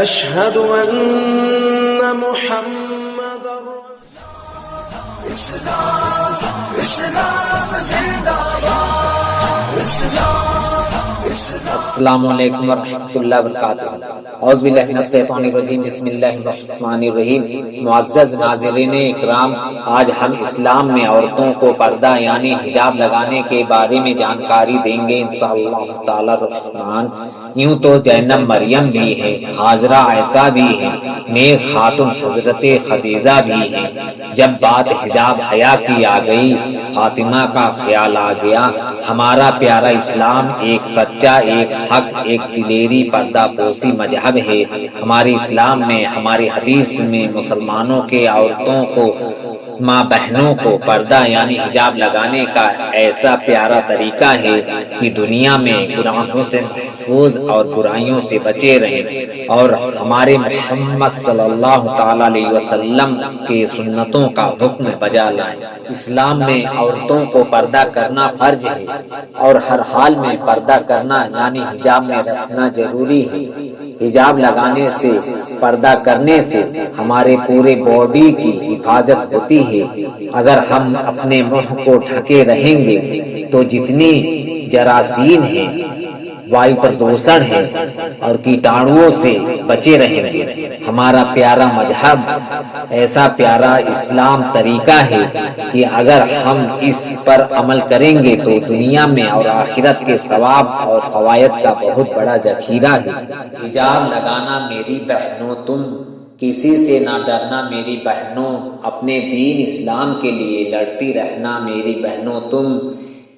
أشهد أن محمد السلام علیکم ورحمۃ اللہ وبرکاتہ۔ اعوذ باللہ من الشیطان الرجیم، بسم اللہ الرحمن الرحیم۔ معزز ناظرین اکرام، آج ہم اسلام میں عورتوں کو پردہ یعنی حجاب لگانے کے بارے میں جانکاری دیں گے انشاءاللہ تعالی الرحمن۔ یوں تو زینب مریم بھی ہے، حاضرہ عائشہ بھی ہے، نیک خاتون حضرت خدیجہ بھی ہے۔ جب بات حجاب حیا کی آ گئی، فاطمہ کا خیال آ گیا۔ ہمارا پیارا اسلام ایک سچا، ایک حق، ایک دلیری پردہ پوشی مذہب ہے۔ ہمارے اسلام میں، ہماری حدیث میں مسلمانوں کے عورتوں کو، ماں بہنوں کو پردہ یعنی حجاب لگانے کا ایسا پیارا طریقہ ہے کہ دنیا میں گناہوں سے محفوظ اور برائیوں سے بچے رہیں اور ہمارے محمد صلی اللہ تعالی علیہ وسلم کے سنتوں کا حکم بجا لائیں۔ اسلام میں عورتوں کو پردہ کرنا فرض ہے اور ہر حال میں پردہ کرنا یعنی حجاب میں رکھنا ضروری ہے۔ حجاب لگانے سے، پردہ کرنے سے ہمارے پورے باڈی کی حفاظت ہوتی ہے۔ اگر ہم اپنے منہ کو ڈھکے رہیں گے تو جتنی جراثیم ہیں، وایو پردوشن ہے اور کیٹاڑوؤں سے بچے رہیں گے۔ ہمارا پیارا مذہب ایسا پیارا اسلام طریقہ ہے کہ اگر ہم اس پر عمل کریں گے تو دنیا میں اور آخرت کے ثواب اور فوائد کا بہت بڑا ذخیرہ ہے۔ حجاب لگانا میری بہنوں، تم کسی سے نہ ڈرنا میری بہنوں، اپنے دین اسلام کے لیے لڑتی رہنا میری بہنوں، تم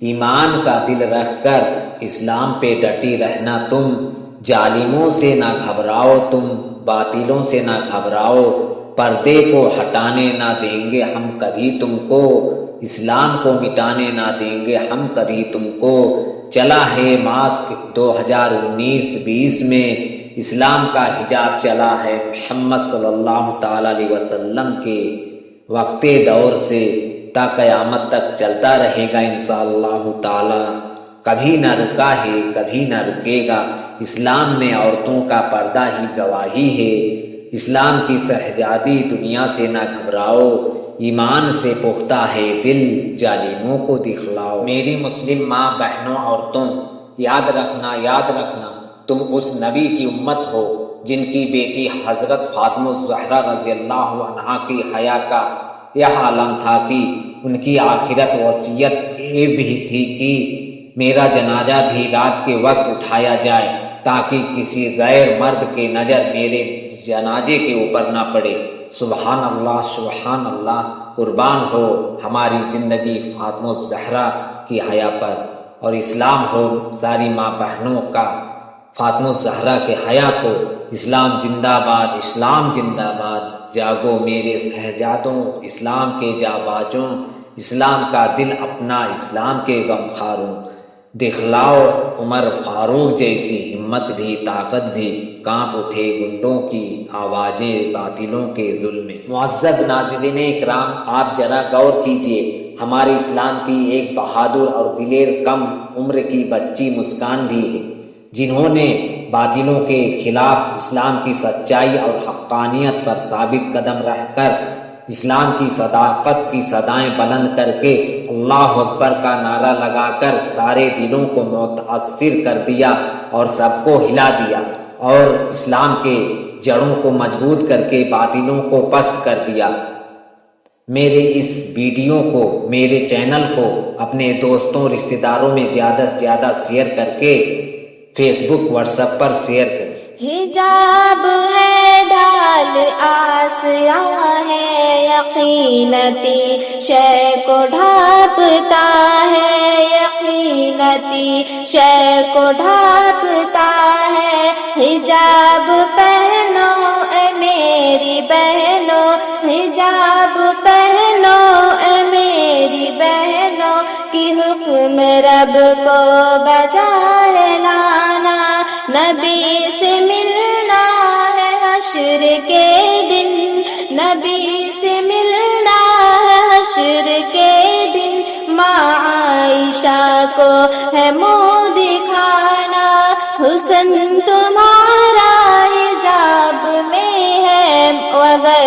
ایمان کا دل رکھ کر اسلام پہ ڈٹی رہنا، تم ظالموں سے نہ گھبراؤ، تم باطلوں سے نہ گھبراؤ، پردے کو ہٹانے نہ دیں گے ہم کبھی تم کو، اسلام کو مٹانے نہ دیں گے ہم کبھی تم کو۔ چلا ہے ماسک 2019-20 میں، اسلام کا حجاب چلا ہے محمد صلی اللہ تعالی علیہ وسلم کے وقت دور سے تا قیامت تک چلتا رہے گا انشاءاللہ تعالی۔ کبھی نہ رکا ہے، کبھی نہ رکے گا۔ اسلام میں عورتوں کا پردہ ہی گواہی ہے۔ اسلام کی شہزادی، دنیا سے نہ گھبراؤ، ایمان سے پختہ ہے دل، ظالموں کو دکھلاؤ۔ میری مسلم ماں بہنوں عورتوں، یاد رکھنا، یاد رکھنا، تم اس نبی کی امت ہو جن کی بیٹی حضرت فاطمہ الزہرا رضی اللہ عنہا کی حیا کا یہ عالم تھا کہ ان کی آخرت وصیت یہ بھی تھی کہ میرا جنازہ بھی رات کے وقت اٹھایا جائے تاکہ کسی غیر مرد کی نظر میرے جنازے کے اوپر نہ پڑے۔ سبحان اللہ، سبحان اللہ، قربان ہو ہماری زندگی فاطمہ الزہرا کی حیا پر، اور اسلام ہو ساری ماں بہنوں کا فاطمہ الزہرا کے حیا کو۔ اسلام زندہ باد، اسلام زندہ باد۔ جاگو میرے شہزادوں، اسلام کے جانبازوں، اسلام کا دل اپنا، اسلام کے غمخاروں، دکھلاؤ عمر فاروق جیسی ہمت بھی، طاقت بھی، کانپ اٹھے گنڈوں کی آوازیں باطلوں کے ظلم میں۔ معزز ناظرین اکرام، آپ ذرا غور کیجئے، ہمارے اسلام کی ایک بہادر اور دلیر کم عمر کی بچی مسکان بھی ہے، جنہوں نے باطلوں کے خلاف اسلام کی سچائی اور حقانیت پر ثابت قدم رہ کر اسلام کی صداقت کی صدائیں بلند کر کے اللہ اکبر کا نعرہ لگا کر سارے دلوں کو متاثر کر دیا اور سب کو ہلا دیا، اور اسلام کے جڑوں کو مضبوط کر کے باطلوں کو پست کر دیا۔ میرے اس ویڈیو کو، میرے چینل کو اپنے دوستوں، رشتہ داروں میں زیادہ سے زیادہ شیئر کر کے فیس بک، واٹس ایپ پر شیئر کریں۔ حجاب ہے ڈھال آسیاں ہے، یقیناتی شے کو ڈھانپتا ہے، یقیناتی شے کو ڈھانپتا ہے۔ حجاب پہنو اے میری بہنوں، حجاب پہنو اے میری بہنوں، کی حکم رب کو بجائے لانا، نبی سے ملنا ہے حشر کے دن، نبی سے ملنا ہے حشر کے دن، ماں عائشہ کو ہے منہ دکھانا، حسن تمہارا حجاب